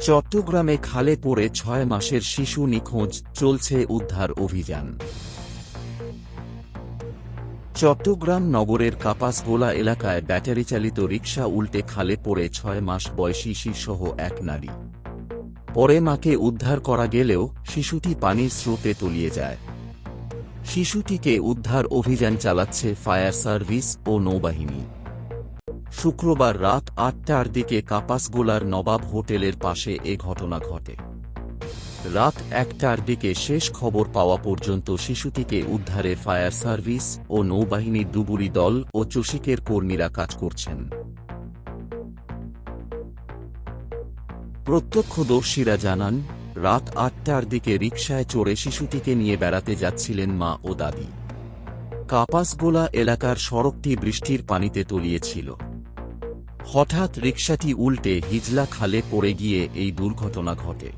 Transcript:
চট্টগ্রামে খালে পড়ে ৬ মাসের শিশু নিখোঁজ, চলছে উদ্ধার অভিযান। চট্টগ্রাম নগরের কাপাসগোলা এলাকায় ব্যাটারিচালিত রিকশা উল্টে খালে পড়ে ৬ মাস বয়সী শিশুসহ এক নারী। পরে মাকে উদ্ধার করা গেলেও শিশুটি পানির স্রোতে তলিয়ে যায়। শিশুটিকে উদ্ধার অভিযান চালাচ্ছে ফায়ার সার্ভিস ও নৌবাহিনী। শুক্রবার রাত ৮টার দিকে কাপাসগোলার নবাব হোটেলের পাশে এ ঘটনা ঘটে। রাত ১টার দিকে শেষ খবর পাওয়া পর্যন্ত শিশুটিকে উদ্ধারে ফায়ার সার্ভিস ও নৌবাহিনীর ডুবুরি দল ও চসিকের কর্মীরা কাজ করছেন। প্রত্যক্ষদর্শীরা জানান, রাত ৮টার দিকে রিকশায় চড়ে শিশুটিকে নিয়ে বেড়াতে যাচ্ছিলেন মা ও দাদি। কাপাসগোলা এলাকার সড়কটি বৃষ্টির পানিতে তলিয়েছিল। হঠাৎ রিকশাটি উল্টে হিজলা খালে পড়ে গিয়ে এই দুর্ঘটনা ঘটে।